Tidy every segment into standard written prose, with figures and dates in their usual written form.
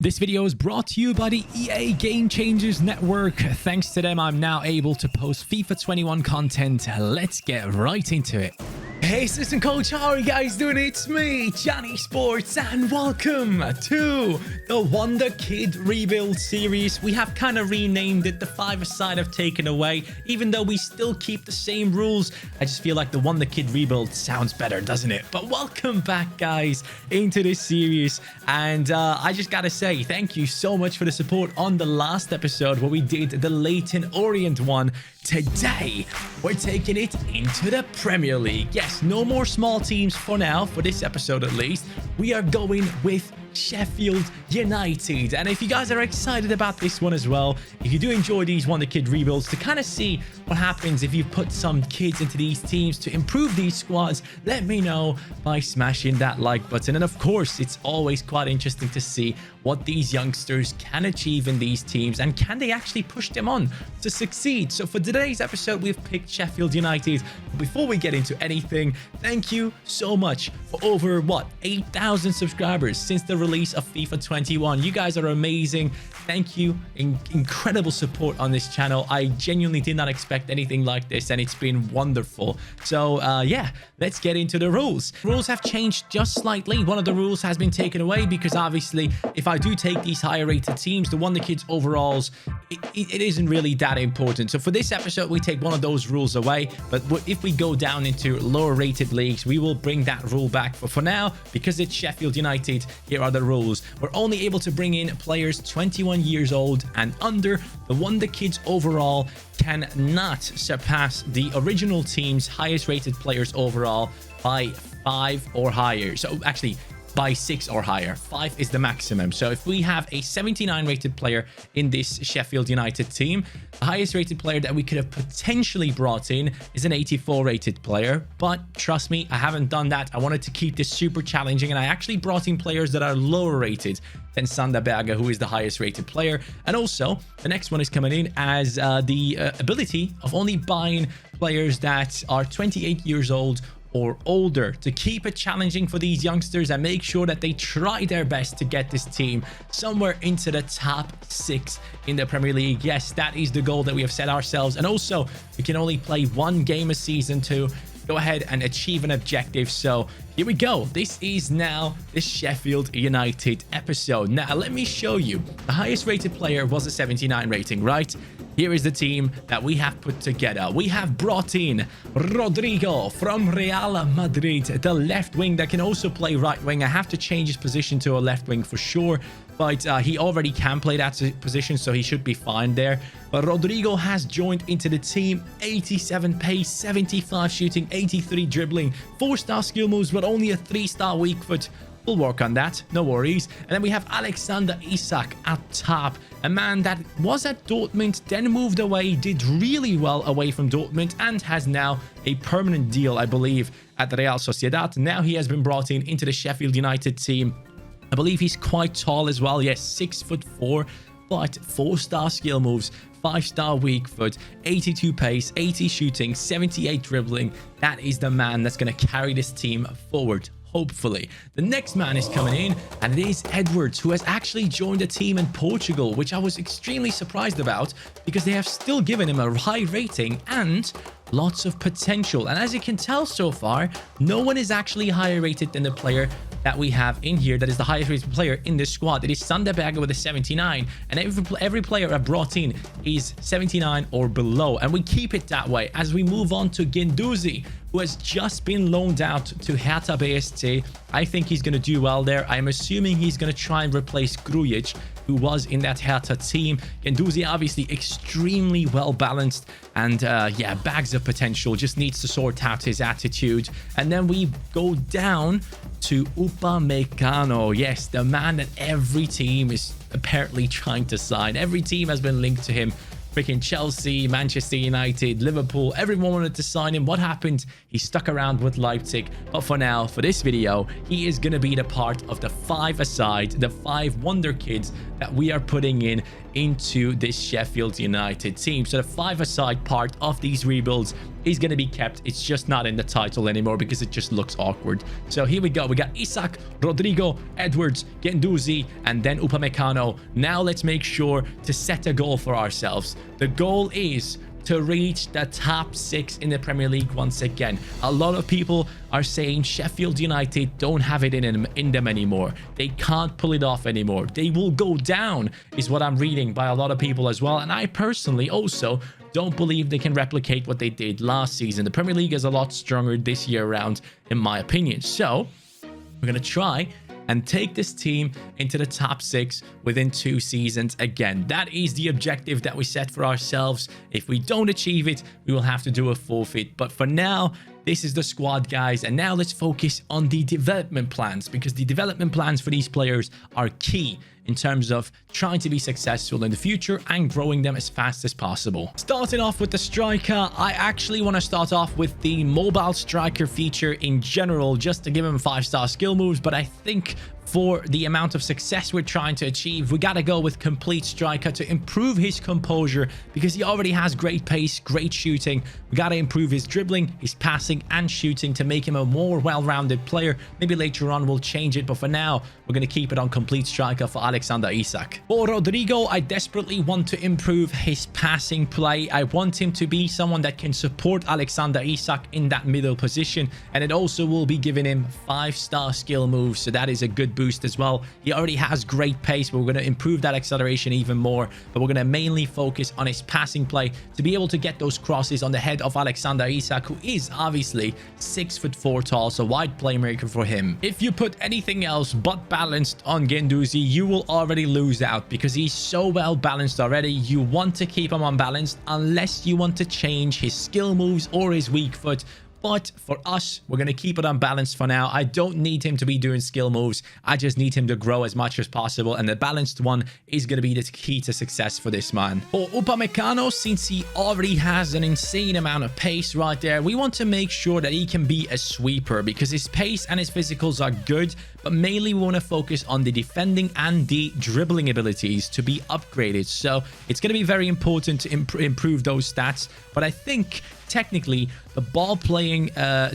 This video is brought to you by the EA Game Changers Network. Thanks to them, I'm now able to post FIFA 21 content. Let's get right into it. Hey, assistant coach, how are you guys doing? It's me, CaniSports, and welcome to the Wonderkid Rebuild series. We have kind of renamed it. The five-a-side I've taken away, even though we still keep the same rules. I just feel like the Wonderkid Rebuild sounds better, doesn't it? But welcome back, guys, into this series. And I just gotta say, thank you so much for the support on the last episode where we did the Leyton Orient one. Today, we're taking it into the Premier League. Yes, no more small teams for now, for this episode at least. We are going with Sheffield United. And if you guys are excited about this one as well, if you do enjoy these Wonderkid rebuilds to kind of see what happens if you put some kids into these teams to improve these squads, let me know by smashing that like button. And of course, it's always quite interesting to see what these youngsters can achieve in these teams and can they actually push them on to succeed. So for today's episode, we've picked Sheffield United. But before we get into anything, thank you so much for over 8,000 subscribers since the release of FIFA 21. You guys are amazing. Thank you. Incredible support on this channel. I genuinely did not expect anything like this, and it's been wonderful. So yeah, let's get into the rules. Rules have changed just slightly. One of the rules has been taken away because obviously if I do take these higher rated teams, the Wonderkids overalls, it isn't really that important. So for this episode, we take one of those rules away. But if we go down into lower rated leagues, we will bring that rule back. But for now, because it's Sheffield United, here are the rules. We're only able to bring in players 21 years old and under. The Wonderkids overall cannot surpass the original team's highest rated players overall by 5 or higher. So actually, by 6 or higher. 5 is the maximum. So if we have a 79 rated player in this Sheffield United team, the highest rated player that we could have potentially brought in is an 84 rated player. But trust me, I haven't done that. I wanted to keep this super challenging, and I actually brought in players that are lower rated than Sander Berger, who is the highest rated player. And also, the next one is coming in as the ability of only buying players that are 28 years old or older to keep it challenging for these youngsters and make sure that they try their best to get this team somewhere into the top 6 in the Premier League. Yes, that is the goal that we have set ourselves. And also, we can only play one game a season to go ahead and achieve an objective. So here we go. This is now the Sheffield United episode. Now, let me show you. The highest rated player was a 79 rating, right? Here is the team that we have put together. We have brought in Rodrigo from Real Madrid, the left wing that can also play right wing. I have to change his position to a left wing for sure, but he already can play that position, so he should be fine there. But Rodrigo has joined into the team. 87 pace, 75 shooting, 83 dribbling, 4-star skill moves, but only a 3-star weak foot. We'll work on that, no worries. And then we have Alexander Isak at top, a man that was at Dortmund, then moved away, did really well away from Dortmund, and has now a permanent deal, I believe, at the Real Sociedad. Now he has been brought in into the Sheffield United team. I believe he's quite tall as well. Yes, 6'4", but 4-star skill moves, 5-star weak foot, 82 pace, 80 shooting, 78 dribbling. That is the man that's going to carry this team forward. Hopefully. The next man is coming in, and it is Edwards, who has actually joined a team in Portugal, which I was extremely surprised about because they have still given him a high rating and lots of potential. And as you can tell so far, no one is actually higher rated than the player that we have in here that is the highest rated player in this squad. It is Sander Berger with a 79, and every player I brought in is 79 or below, and we keep it that way as we move on to Guendouzi, who has just been loaned out to Hertha BSC. I think he's going to do well there. I'm assuming he's going to try and replace Grujic, who was in that Hertha team. Guendouzi obviously extremely well balanced and yeah, bags of potential, just needs to sort out his attitude. And then we go down to Upamecano. Yes, the man that every team is apparently trying to sign. Every team has been linked to him Freaking Chelsea, Manchester United, Liverpool, everyone wanted to sign him. What happened? He stuck around with Leipzig. But for now, for this video, he is going to be the part of the 5-a-side, the 5 Wonderkids that we are putting into this Sheffield United team. So the 5-a-side part of these rebuilds is going to be kept. It's just not in the title anymore because it just looks awkward. So here we go. We got Isak, Rodrigo, Edwards, Guendouzi, and then Upamecano. Now let's make sure to set a goal for ourselves. The goal is to reach the top 6 in the Premier League once again. A lot of people are saying Sheffield United don't have it in them anymore. They can't pull it off anymore. They will go down, is what I'm reading by a lot of people as well. And I personally also don't believe they can replicate what they did last season. The Premier League is a lot stronger this year around, in my opinion. So we're going to try and take this team into the top 6 within 2 seasons again. That is the objective that we set for ourselves. If we don't achieve it, we will have to do a forfeit. But for now, this is the squad, guys. And now let's focus on the development plans, because the development plans for these players are key in terms of trying to be successful in the future and growing them as fast as possible. Starting off with the striker, I actually want to start off with the mobile striker feature in general, just to give him 5-star skill moves. But I think for the amount of success we're trying to achieve, we got to go with complete striker to improve his composure, because he already has great pace, great shooting. We got to improve his dribbling, his passing and shooting to make him a more well-rounded player. Maybe later on we'll change it, but for now we're going to keep it on complete striker for Alexander Isak. For Rodrigo, I desperately want to improve his passing play. I want him to be someone that can support Alexander Isak in that middle position, and it also will be giving him 5-star skill moves, so that is a good boost as well. He already has great pace, but we're going to improve that acceleration even more. But we're going to mainly focus on his passing play to be able to get those crosses on the head of Alexander Isak, who is obviously 6'4" tall, so wide playmaker for him. If you put anything else but balanced on Guendouzi, you will already lose out, because he's so well balanced already. You want to keep him unbalanced unless you want to change his skill moves or his weak foot. But for us, we're going to keep it unbalanced for now. I don't need him to be doing skill moves. I just need him to grow as much as possible. And the balanced one is going to be the key to success for this man. For Upamecano, since he already has an insane amount of pace right there, we want to make sure that he can be a sweeper, because his pace and his physicals are good. But mainly we want to focus on the defending and the dribbling abilities to be upgraded. So it's going to be very important to improve those stats. But I think technically the ball playing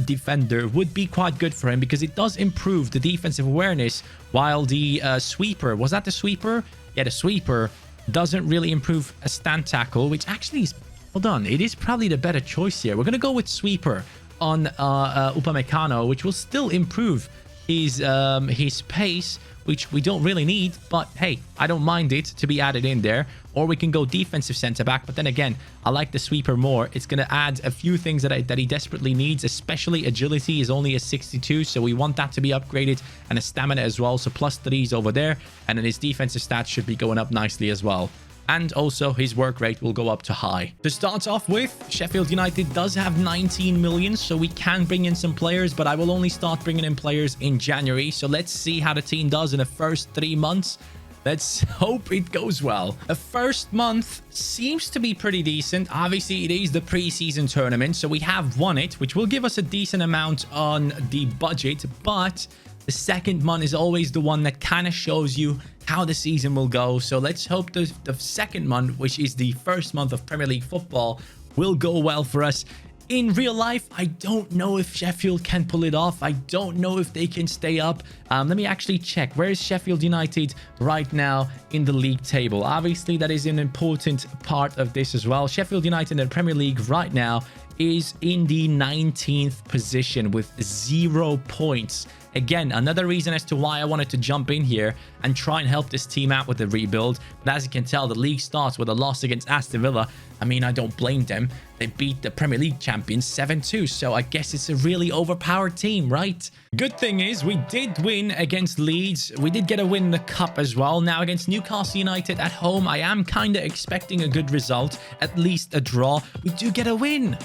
defender would be quite good for him, because it does improve the defensive awareness, while the sweeper, was that the sweeper? Yeah, the sweeper doesn't really improve a stand tackle, which actually is, hold on, it is probably the better choice here. We're going to go with sweeper on Upamecano, which will still improve his pace, which we don't really need, but hey, I don't mind it to be added in there. Or we can go defensive center back, but then again, I like the sweeper more. It's going to add a few things that he desperately needs, especially agility is only a 62, so we want that to be upgraded, and a stamina as well, so +3s over there, and then his defensive stats should be going up nicely as well. And also his work rate will go up to high. To start off with, Sheffield United does have 19 million, so we can bring in some players, but I will only start bringing in players in January. So let's see how the team does in the first 3 months. Let's hope it goes well. The first month seems to be pretty decent. Obviously, it is the preseason tournament, so we have won it, which will give us a decent amount on the budget, but the second month is always the one that kind of shows you how the season will go. So let's hope the second month, which is the first month of Premier League football, will go well for us. In real life, I don't know if Sheffield can pull it off. I don't know if they can stay up. Let me actually check. Where is Sheffield United right now in the league table? Obviously, that is an important part of this as well. Sheffield United in the Premier League right now is in the 19th position with 0 points. Again, another reason as to why I wanted to jump in here and try and help this team out with the rebuild. But as you can tell, the league starts with a loss against Aston Villa. I mean, I don't blame them. They beat the Premier League champions 7-2. So I guess it's a really overpowered team, right? Good thing is we did win against Leeds. We did get a win in the cup as well. Now against Newcastle United at home, I am kind of expecting a good result, at least a draw. We do get a win.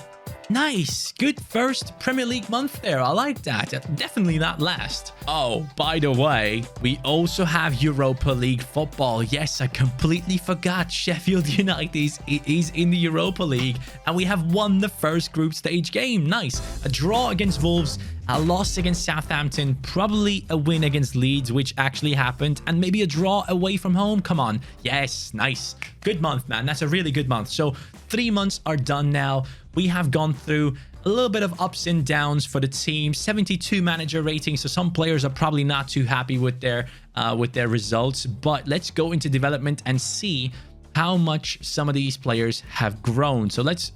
Nice. Good first Premier League month there. I like that. Definitely not last. Oh, by the way, we also have Europa League football. Yes, I completely forgot. Sheffield United is in the Europa League, and we have won the first group stage game. Nice. A draw against Wolves, a loss against Southampton, probably a win against Leeds, which actually happened, and maybe a draw away from home. Come on. Yes, nice. Good month, man. That's a really good month. So 3 months are done now. We have gone through a little bit of ups and downs for the team. 72 manager rating, so some players are probably not too happy with their results. But let's go into development and see how much some of these players have grown. So let's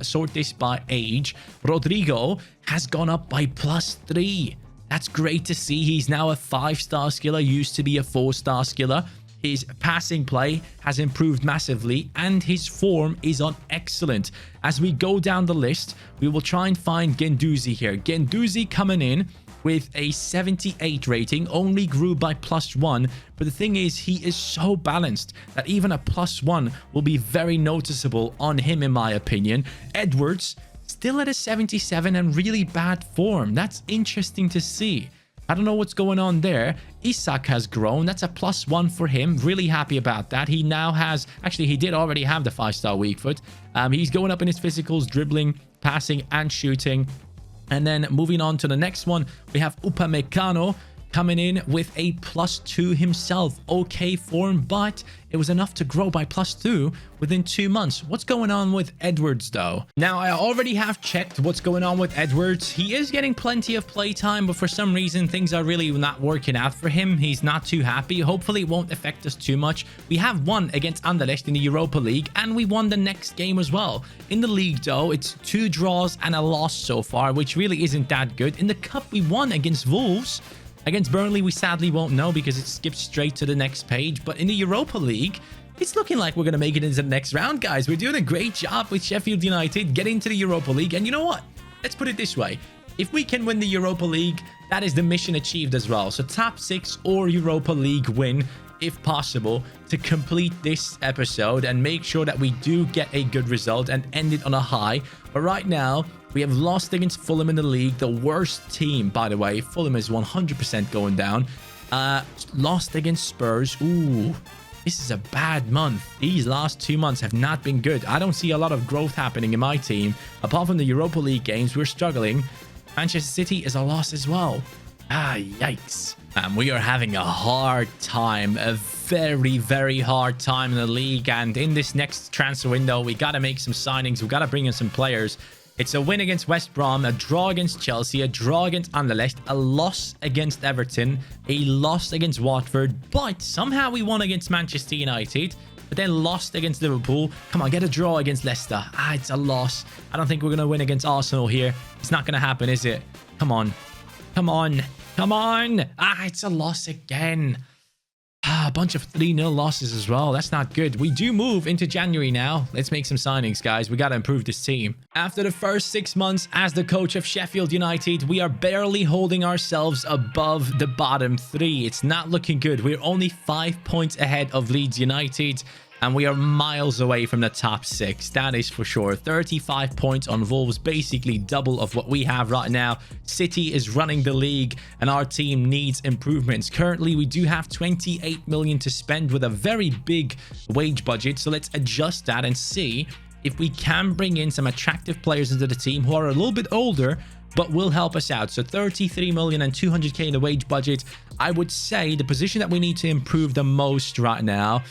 sort this by age. Rodrigo has gone up by +3. That's great to see. He's now a 5-star skiller, used to be a 4-star skiller. His passing play has improved massively, and his form is on excellent. As we go down the list, we will try and find Guendouzi here. Guendouzi coming in with a 78 rating, only grew by +1. But the thing is, he is so balanced that even a +1 will be very noticeable on him, in my opinion. Edwards, still at a 77 and really bad form. That's interesting to see. I don't know what's going on there. Isak has grown. That's a +1 for him. Really happy about that. He now has... Actually, he did already have the 5-star weak foot. He's going up in his physicals, dribbling, passing, and shooting. And then moving on to the next one, we have Upamecano coming in with a +2 himself. Okay form, but it was enough to grow by +2 within 2 months. What's going on with Edwards, though? Now, I already have checked what's going on with Edwards. He is getting plenty of playtime, but for some reason, things are really not working out for him. He's not too happy. Hopefully, it won't affect us too much. We have won against Anderlecht in the Europa League, and we won the next game as well. In the league, though, it's 2 draws and a loss so far, which really isn't that good. In the cup, we won against Wolves. Against Burnley, we sadly won't know because it skips straight to the next page. But in the Europa League, it's looking like we're going to make it into the next round, guys. We're doing a great job with Sheffield United getting to the Europa League. And you know what? Let's put it this way. If we can win the Europa League, that is the mission achieved as well. So top 6 or Europa League win, if possible, to complete this episode and make sure that we do get a good result and end it on a high. But right now, we have lost against Fulham in the league, the worst team, by the way. Fulham is 100% going down. Lost against Spurs. Ooh, this is a bad month. These last 2 months have not been good. I don't see a lot of growth happening in my team. Apart from the Europa League games, we're struggling. Manchester City is a loss as well. Yikes. We are having a hard time, a very, very hard time in the league. And in this next transfer window, we got to make some signings. We got to bring in some players. It's a win against West Brom, a draw against Chelsea, a draw against Anderlecht, a loss against Everton, a loss against Watford, but somehow we won against Manchester United, but then lost against Liverpool. Come on, get a draw against Leicester. It's a loss. I don't think we're going to win against Arsenal here. It's not going to happen, is it? Come on. Come on. Come on. It's a loss again. A bunch of 3-0 losses as well. That's not good. We do move into January now. Let's make some signings, guys. We got to improve this team. After the first 6 months as the coach of Sheffield United, we are barely holding ourselves above the bottom 3. It's not looking good. We're only 5 points ahead of Leeds United, and we are miles away from the top 6. That is for sure. 35 points on Wolves, basically double of what we have right now. City is running the league, and our team needs improvements. Currently, we do have 28 million to spend with a very big wage budget. So let's adjust that and see if we can bring in some attractive players into the team who are a little bit older, but will help us out. So 33 million and 200k in the wage budget. I would say the position that we need to improve the most right now,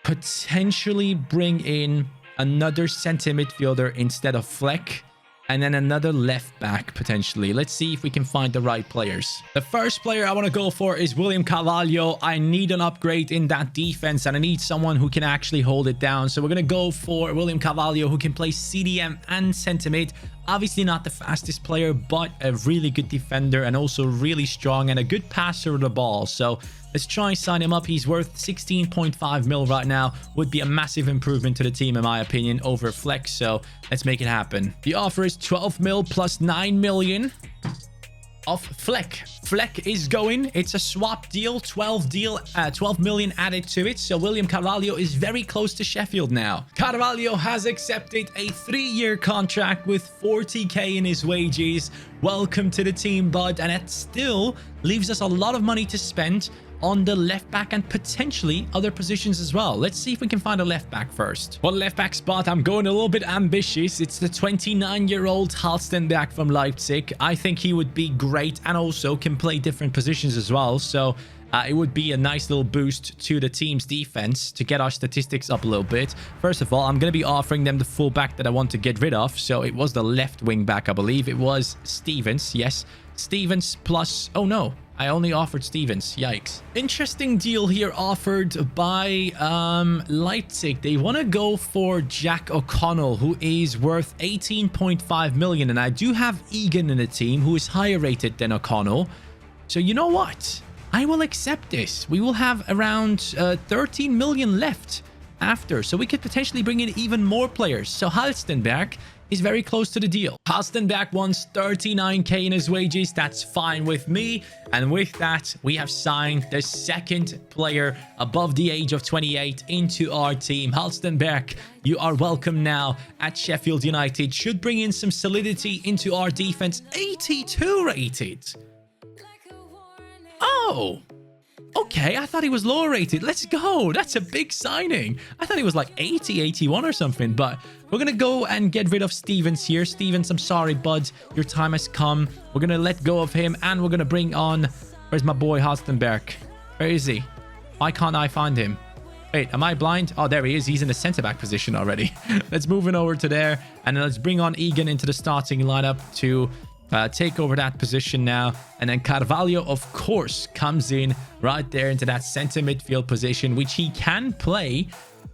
potentially bring in another center midfielder instead of Fleck, and then another left back potentially. Let's see if we can find the right players. The first player I want to go for is William Carvalho. I need an upgrade in that defense, and I need someone who can actually hold it down. So we're going to go for William Carvalho, who can play CDM and center mid. Obviously not the fastest player, but a really good defender and also really strong and a good passer of the ball. So let's try and sign him up. He's worth 16.5 mil right now. Would be a massive improvement to the team, in my opinion, over Flex. So let's make it happen. The offer is 12 mil plus 9 million. of Fleck. Fleck is going. It's a swap deal, 12 million added to it. So William Carvalho is very close to Sheffield now. Carvalho has accepted a 3-year contract with 40k in his wages. Welcome to the team, bud. And it still leaves us a lot of money to spend on the left back and potentially other positions as well. Let's see if we can find a left back first. For the left back spot, I'm going a little bit ambitious. It's the 29-year-old Halstenberg from Leipzig. I think he would be great and also can play different positions as well. So it would be a nice little boost to the team's defense to get our statistics up a little bit. First of all, I'm going to be offering them the full back that I want to get rid of. So it was the left wing back, I believe. It was Stevens. Yes, Stevens plus... Oh, no. I only offered Stevens. Yikes. Interesting deal here offered by Leipzig. They want to go for Jack O'Connell, who is worth 18.5 million. And I do have Egan in the team, who is higher rated than O'Connell. So you know what? I will accept this. We will have around 13 million left after. So we could potentially bring in even more players. So Halstenberg is very close to the deal. Halstenberg wants 39k in his wages. That's fine with me. And with that, we have signed the second player above the age of 28 into our team. Halstenberg, you are welcome now at Sheffield United. Should bring in some solidity into our defense. 82 rated. Oh, okay. I thought he was lower rated. Let's go. That's a big signing. I thought he was like 80, 81 or something, but we're going to go and get rid of Stevens here. Stevens, I'm sorry, bud. Your time has come. We're going to let go of him and we're going to bring on... Where's my boy Halstenberg? Where is he? Why can't I find him? Wait, am I blind? Oh, there he is. He's in the centre-back position already. Let's move him over to there. And then let's bring on Egan into the starting lineup to... take over that position now. And then Carvalho, of course, comes in right there into that center midfield position, which he can play.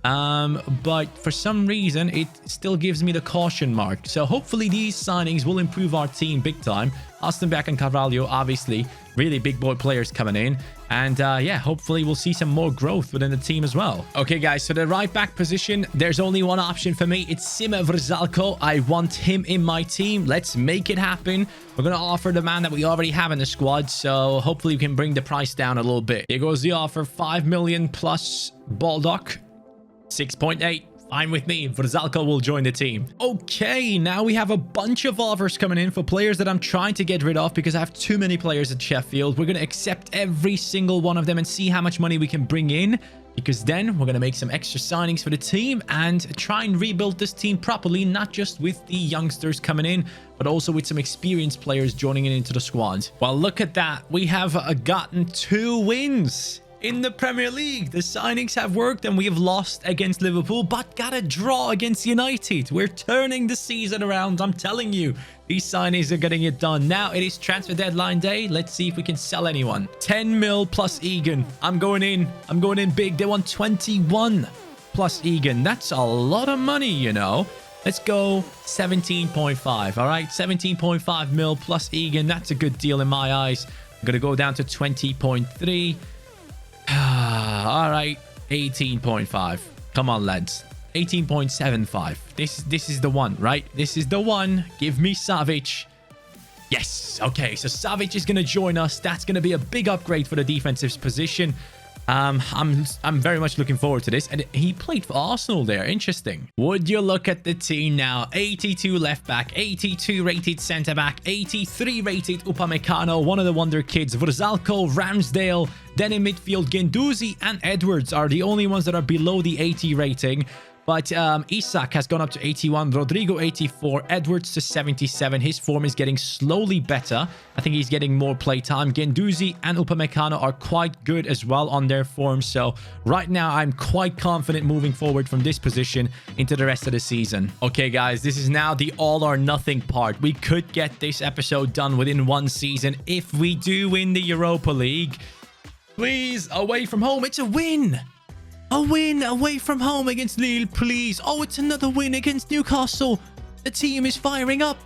But for some reason, it still gives me the caution mark. So hopefully these signings will improve our team big time. Halstenberg and Carvalho, obviously, really big boy players coming in. And yeah, hopefully we'll see some more growth within the team as well. Okay, guys, so the right back position, there's only one option for me. It's Sima Vrzalko. I want him in my team. Let's make it happen. We're going to offer the man that we already have in the squad. So hopefully we can bring the price down a little bit. Here goes the offer. 5 million plus Baldock. 6.8. Fine with me. Vrzalko will join the team. Okay, now we have a bunch of offers coming in for players that I'm trying to get rid of because I have too many players at Sheffield. We're going to accept every single one of them and see how much money we can bring in, because then we're going to make some extra signings for the team and try and rebuild this team properly, not just with the youngsters coming in, but also with some experienced players joining in into the squad. Well, look at that. We have gotten 2 wins in the Premier League. The signings have worked and we have lost against Liverpool, but got a draw against United. We're turning the season around. I'm telling you, these signings are getting it done. Now it is transfer deadline day. Let's see if we can sell anyone. 10 mil plus Egan. I'm going in. I'm going in big. They want 21 plus Egan. That's a lot of money, you know. Let's go 17.5. All right, 17.5 mil plus Egan. That's a good deal in my eyes. I'm going to go down to 20.3. All right, 18.5. Come on, lads. 18.75. This is the one, right? This is the one. Give me Savic. Yes. Okay, so Savic is going to join us. That's going to be a big upgrade for the defensive position. I'm very much looking forward to this. And he played for Arsenal there. Interesting. Would you look at the team now? 82 left back, 82 rated centre back, 83 rated Upamecano, one of the Wonderkids, Vrzalko, Ramsdale. Then in midfield, Guendouzi and Edwards are the only ones that are below the 80 rating. But Isak has gone up to 81, Rodrigo 84, Edwards to 77. His form is getting slowly better. I think he's getting more play time. Guendouzi and Upamecano are quite good as well on their form. So right now, I'm quite confident moving forward from this position into the rest of the season. Okay, guys, this is now the all or nothing part. We could get this episode done within one season if we do win the Europa League. Please, away from home. It's a win. A win away from home against Lille, please. Oh, it's another win against Newcastle. The team is firing up.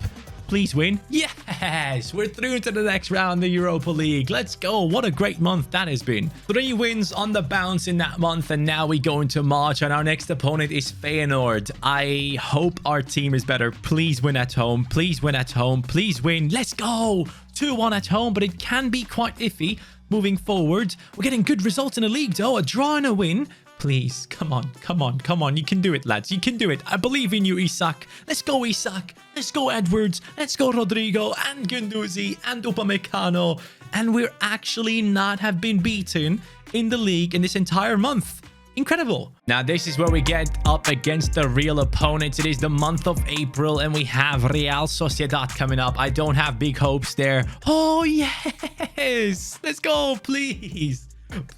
please win. Yes, we're through to the next round of the Europa League. Let's go. What a great month that has been. 3 wins on the bounce in that month, and now we go into March, and our next opponent is Feyenoord. I hope our team is better. Please win at home. Please win at home. Please win. Let's go. 2-1 at home, but it can be quite iffy moving forward. We're getting good results in the league, though. A draw and a win. Please, come on, come on, come on. You can do it, lads. You can do it. I believe in you, Isak. Let's go, Isak. Let's go, Edwards. Let's go, Rodrigo and Guendouzi and Upamecano. And we're actually not have been beaten in the league in this entire month. Incredible. Now, this is where we get up against the real opponents. It is the month of April, and we have Real Sociedad coming up. I don't have big hopes there. Oh, yes. Let's go, please.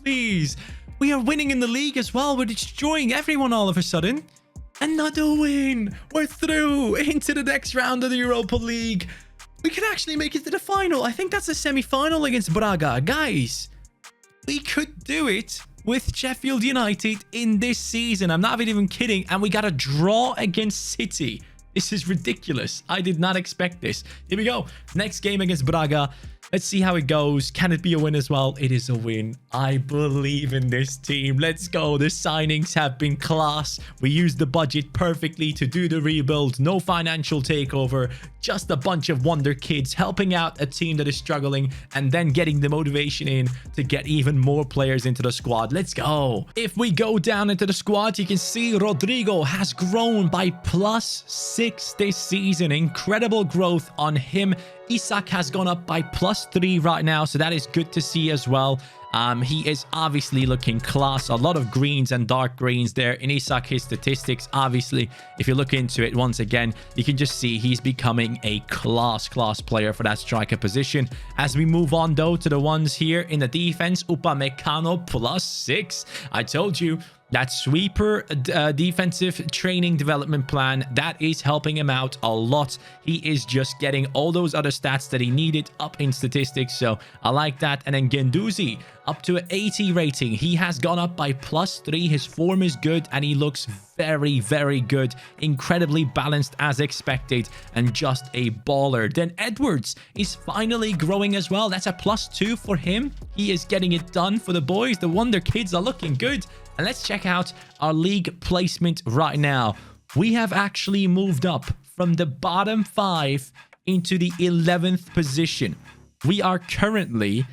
Please. We are winning in the league as well. We're destroying everyone all of a sudden. Another win. We're through into the next round of the Europa League. We could actually make it to the final. I think that's a semi-final against Braga. Guys, we could do it with Sheffield United in this season. I'm not even kidding. And we got a draw against City. This is ridiculous. I did not expect this. Here we go. Next game against Braga. Let's see how it goes. Can it be a win as well? It is a win. I believe in this team. Let's go. The signings have been class. We used the budget perfectly to do the rebuild. No financial takeover. Just a bunch of wonder kids helping out a team that is struggling and then getting the motivation in to get even more players into the squad. Let's go. If we go down into the squad, you can see Rodrigo has grown by +6 this season. Incredible growth on him. Isak has gone up by +3 right now, so that is good to see as well. He is obviously looking class. A lot of greens and dark greens there in Isak. His statistics, obviously, if you look into it once again, you can just see he's becoming a class player for that striker position. As we move on, though, to the ones here in the defense, Upamecano +6. I told you, that sweeper defensive training development plan, that is helping him out a lot. He is just getting all those other stats that he needed up in statistics, so I like that. And then Guendouzi up to an 80 rating. He has gone up by +3. His form is good and he looks very, very good. Incredibly balanced as expected and just a baller. Then Edwards is finally growing as well. That's a +2 for him. He is getting it done for the boys. The Wonder Kids are looking good. And let's check out our league placement right now. We have actually moved up from the bottom 5 into the 11th position. We are currently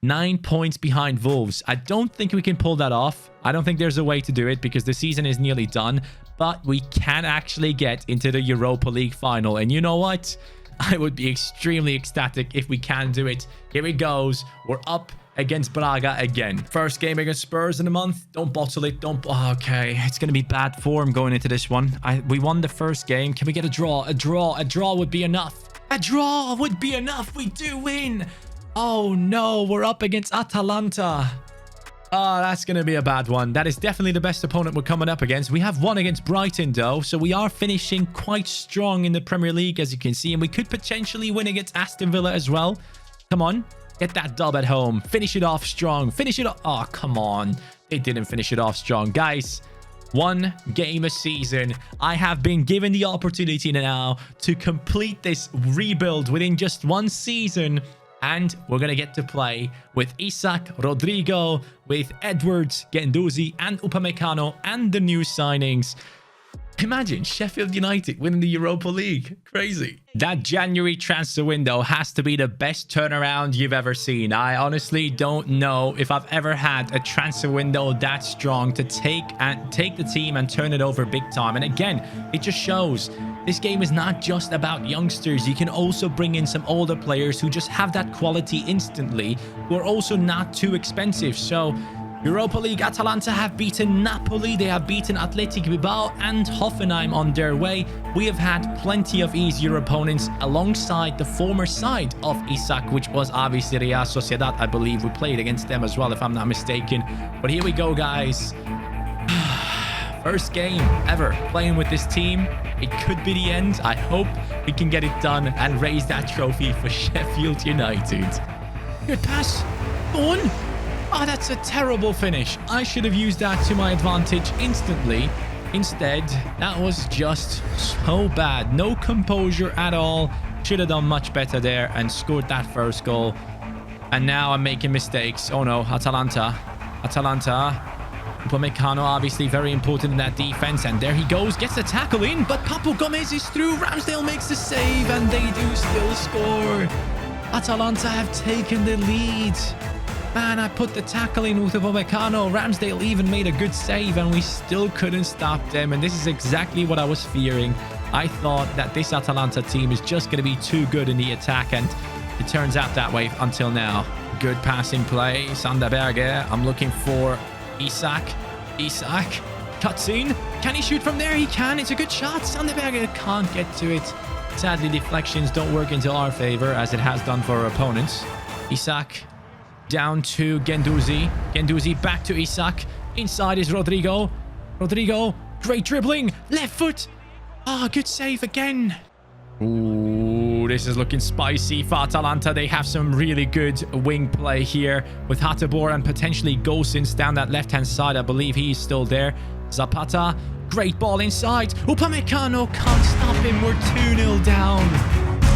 9 points behind Wolves. I don't think we can pull that off. I don't think there's a way to do it because the season is nearly done. But we can actually get into the Europa League final. And you know what? I would be extremely ecstatic if we can do it. Here it goes. We're up against Braga again. First game against Spurs in a month. Don't bottle it. Okay, it's going to be bad form going into this one. We won the first game. Can we get a draw? A draw would be enough. A draw would be enough. We do win. Oh no, we're up against Atalanta. Oh, that's going to be a bad one. That is definitely the best opponent we're coming up against. We have won against Brighton, though, so we are finishing quite strong in the Premier League, as you can see, and we could potentially win against Aston Villa as well. Come on. Get that dub at home. Finish it off strong. Finish it off. Oh, come on. They didn't finish it off strong. Guys, 1 game a season. I have been given the opportunity now to complete this rebuild within just 1 season. And we're going to get to play with Isak, Rodrigo, with Edwards, Guendouzi, and Upamecano, and the new signings. Imagine Sheffield United winning the Europa League. Crazy. That January transfer window has to be the best turnaround you've ever seen. I honestly don't know if I've ever had a transfer window that strong to take the team and turn it over big time. And again, it just shows this game is not just about youngsters. You can also bring in some older players who just have that quality instantly, who are also not too expensive. So Europa League, Atalanta have beaten Napoli. They have beaten Athletic Bilbao and Hoffenheim on their way. We have had plenty of easier opponents alongside the former side of Isak, which was obviously Real Sociedad. I believe we played against them as well, if I'm not mistaken. But here we go, guys. First game ever playing with this team. It could be the end. I hope we can get it done and raise that trophy for Sheffield United. Good pass. Go on. Oh, that's a terrible finish. I should have used that to my advantage instantly. Instead, that was just so bad. No composure at all. Should have done much better there and scored that first goal. And now I'm making mistakes. Oh no, Atalanta. Upamecano obviously very important in that defense. And there he goes, gets the tackle in. But Papu Gomez is through. Ramsdale makes the save and they do still score. Atalanta have taken the lead. Man, I put the tackle in with Upamecano. Ramsdale even made a good save and we still couldn't stop them. And this is exactly what I was fearing. I thought that this Atalanta team is just going to be too good in the attack, and it turns out that way until now. Good passing play. Sander Berge. I'm looking for Isak. Cuts in. Can he shoot from there? He can. It's a good shot. Sander Berge can't get to it. Sadly, deflections don't work into our favor as it has done for our opponents. Isak down to Guendouzi. Guendouzi back to Isak. Inside is Rodrigo. Rodrigo, great dribbling. Left foot. Ah, good save again. Ooh, this is looking spicy for Atalanta. They have some really good wing play here with Hateboer and potentially Gosens down that left-hand side. I believe he's still there. Zapata, great ball inside. Upamecano can't stop him. We're 2-0 down.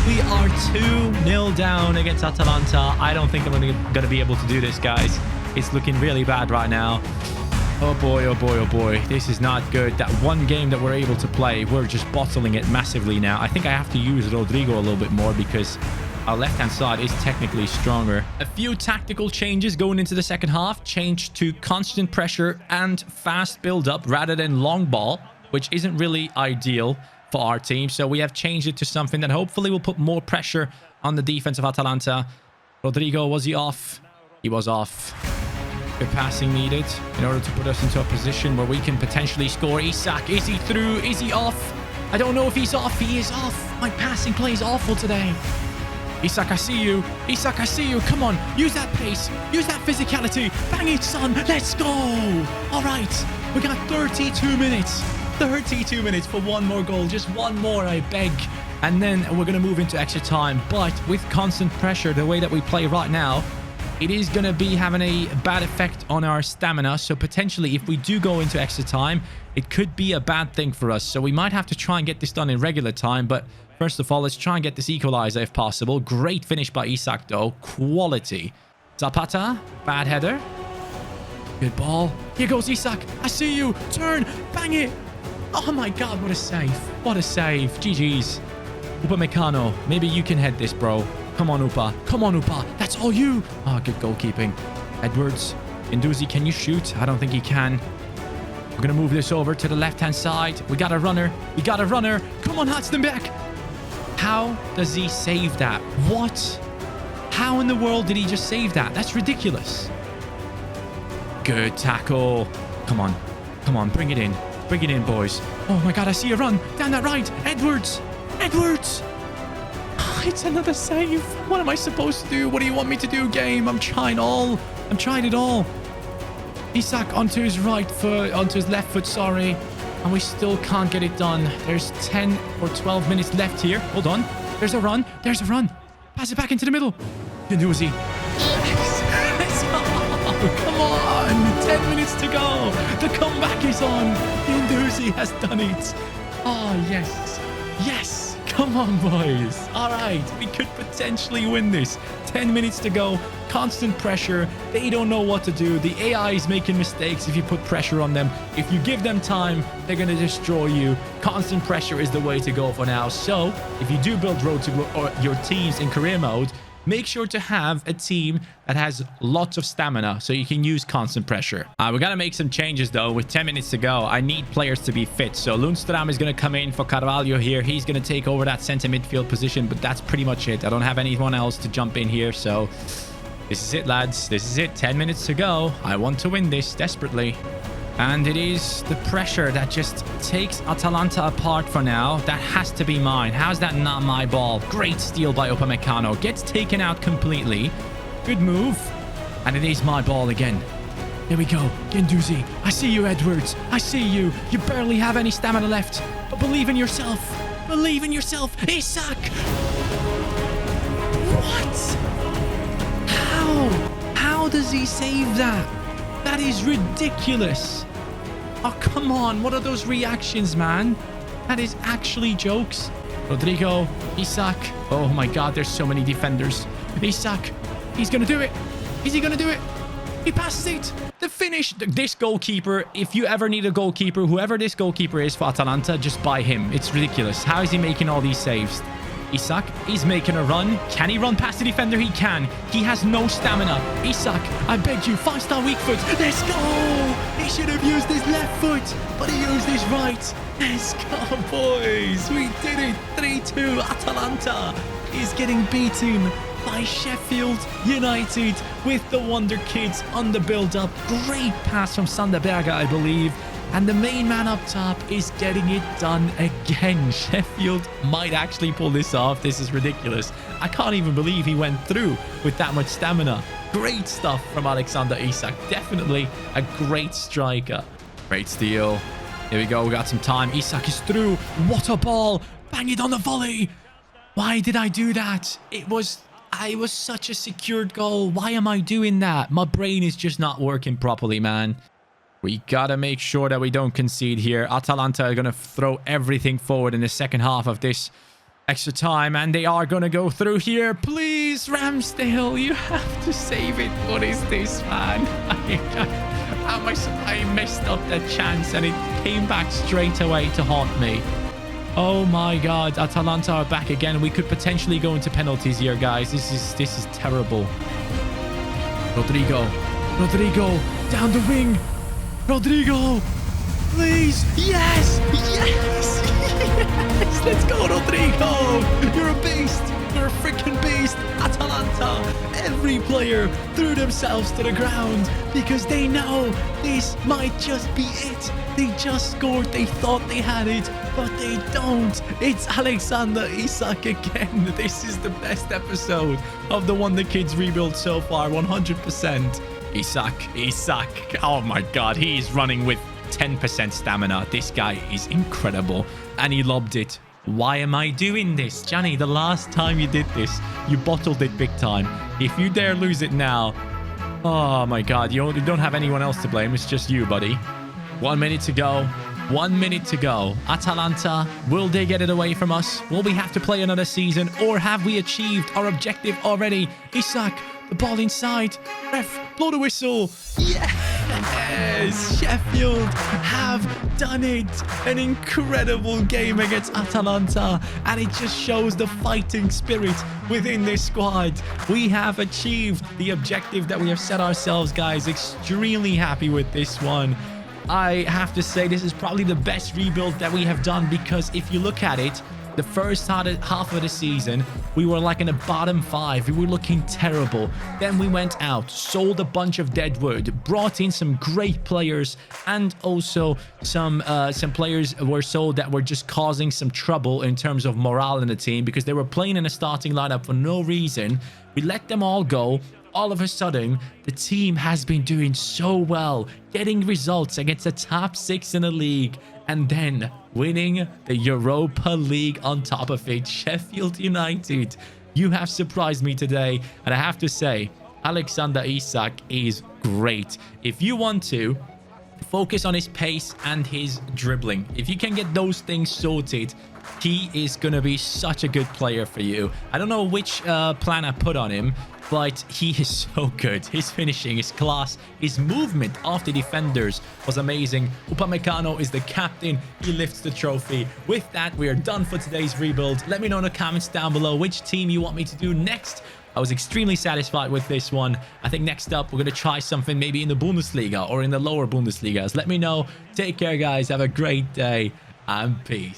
We are 2-0 down against Atalanta. I don't think I'm going to be able to do this, guys. It's looking really bad right now. Oh boy, oh boy, oh boy. This is not good. That one game that we're able to play, we're just bottling it massively now. I think I have to use Rodrigo a little bit more because our left-hand side is technically stronger. A few tactical changes going into the second half. Change to constant pressure and fast build-up rather than long ball, which isn't really ideal for our team. So we have changed it to something that hopefully will put more pressure on the defense of Atalanta. Rodrigo, was he off? He was off. Good passing needed in order to put us into a position where we can potentially score. Isak, is he through? Is he off? I don't know if he's off. He is off. My passing play is awful today. Isak, I see you. Isak, I see you. Come on. Use that pace. Use that physicality. Bang it, son. Let's go. All right. We got 32 minutes. 32 minutes for one more goal. Just one more, I beg. And then we're going to move into extra time. But with constant pressure, the way that we play right now, it is going to be having a bad effect on our stamina. So potentially, if we do go into extra time, it could be a bad thing for us. So we might have to try and get this done in regular time. But first of all, let's try and get this equalizer if possible. Great finish by Isak, though. Quality. Zapata. Bad header. Good ball. Here goes Isak. I see you. Turn. Bang it. Oh my God, what a save. What a save. GG's. Upamecano. Maybe you can head this, bro. Come on, Upa. Come on, Upa. That's all you. Ah, good goalkeeping. Edwards. Guendouzi, can you shoot? I don't think he can. We're going to move this over to the left-hand side. We got a runner. We got a runner. Come on, Hatstenbeck. How does he save that? What? How in the world did he just save that? That's ridiculous. Good tackle. Come on. Come on, bring it in. Bring it in, boys. Oh my God, I see a run. Down that right. Edwards. Edwards. It's another save. What am I supposed to do? What do you want me to do, game? I'm trying all. I'm trying it all. Isak onto his right foot, onto his left foot, sorry. And we still can't get it done. There's 10 or 12 minutes left here. Hold on. There's a run. There's a run. Pass it back into the middle. Guendouzi. Oh, come on. 10 minutes to go. The comeback is on. Guendouzi has done it. Oh, yes. Yes. Come on, boys. All right. We could potentially win this. 10 minutes to go. Constant pressure. They don't know what to do. The AI is making mistakes if you put pressure on them. If you give them time, they're going to destroy you. Constant pressure is the way to go for now. So if you do build Road to Glory or your teams in career mode, make sure to have a team that has lots of stamina so you can use constant pressure. We got to make some changes, though. With 10 minutes to go, I need players to be fit. So Lundstram is going to come in for Carvalho here. He's going to take over that center midfield position, but that's pretty much it. I don't have anyone else to jump in here. So this is it, lads. This is it. 10 minutes to go. I want to win this desperately. And it is the pressure that just takes Atalanta apart for now. That has to be mine. How's that not my ball? Great steal by Upamecano. Gets taken out completely. Good move. And it is my ball again. There we go. Guendouzi. I see you, Edwards. I see you. You barely have any stamina left. But believe in yourself. Believe in yourself. Isak. What? How? How does he save that? That is ridiculous. Oh, come on. What are those reactions, man? That is actually jokes. Rodrigo, Isak. Oh my God, there's so many defenders. Isak, he's going to do it. Is he going to do it? He passes it. The finish. This goalkeeper, if you ever need a goalkeeper, whoever this goalkeeper is for Atalanta, just buy him. It's ridiculous. How is he making all these saves? Isak, he's making a run. Can he run past the defender? He can. He has no stamina. Isak, I beg you, 5-star weak foot. Let's go. He should have used his left foot, but he used his right. Let's go, boys. We did it. 3-2. Atalanta is getting beaten by Sheffield United with the Wonderkids on the build-up. Great pass from Sanderberger, I believe. And the main man up top is getting it done again. Sheffield might actually pull this off. This is ridiculous. I can't even believe he went through with that much stamina. Great stuff from Alexander Isak. Definitely a great striker. Great steal. Here we go. We got some time. Isak is through. What a ball. Bang it on the volley. Why did I do that? It was such a secured goal. Why am I doing that? My brain is just not working properly, man. We gotta make sure that we don't concede here. Atalanta are gonna throw everything forward in the second half of this extra time, and they are gonna go through here. Please, Ramsdale, you have to save it. What is this, man? I messed up that chance, and it came back straight away to haunt me. Oh my God, Atalanta are back again. We could potentially go into penalties here, guys. This is terrible. Rodrigo, down the wing. Rodrigo, please. Yes. Yes. Let's go, Rodrigo. You're a beast. You're a freaking beast. Atalanta, every player threw themselves to the ground because they know this might just be it. They just scored. They thought they had it, but they don't. It's Alexander Isak again. This is the best episode of the Wonderkids rebuild so far, 100%. Isak. Oh my God, he's running with 10% stamina. This guy is incredible. And he lobbed it. Why am I doing this? Johnny, the last time you did this, you bottled it big time. If you dare lose it now, oh my God, you don't have anyone else to blame. It's just you, buddy. 1 minute to go. 1 minute to go. Atalanta, will they get it away from us? Will we have to play another season? Or have we achieved our objective already? Isak, the ball inside. Ref, blow the whistle. Yes! Sheffield have done it. An incredible game against Atalanta. And it just shows the fighting spirit within this squad. We have achieved the objective that we have set ourselves, guys. Extremely happy with this one. I have to say this is probably the best rebuild that we have done, because if you look at it, the first half of the season, we were like in the bottom 5. We were looking terrible. Then we went out, sold a bunch of deadwood, brought in some great players, and also some players were sold that were just causing some trouble in terms of morale in the team because they were playing in a starting lineup for no reason. We let them all go. All of a sudden, the team has been doing so well, getting results against the top 6 in the league, and then winning the Europa League on top of it. Sheffield United, you have surprised me today, and I have to say, Alexander Isak is great. If you want to, focus on his pace and his dribbling. If you can get those things sorted, he is going to be such a good player for you. I don't know which plan I put on him, but he is so good. His finishing, his class, his movement off the defenders was amazing. Upamecano is the captain. He lifts the trophy. With that, we are done for today's rebuild. Let me know in the comments down below which team you want me to do next. I was extremely satisfied with this one. I think next up, we're going to try something maybe in the Bundesliga or in the lower Bundesligas. Let me know. Take care, guys. Have a great day, and peace.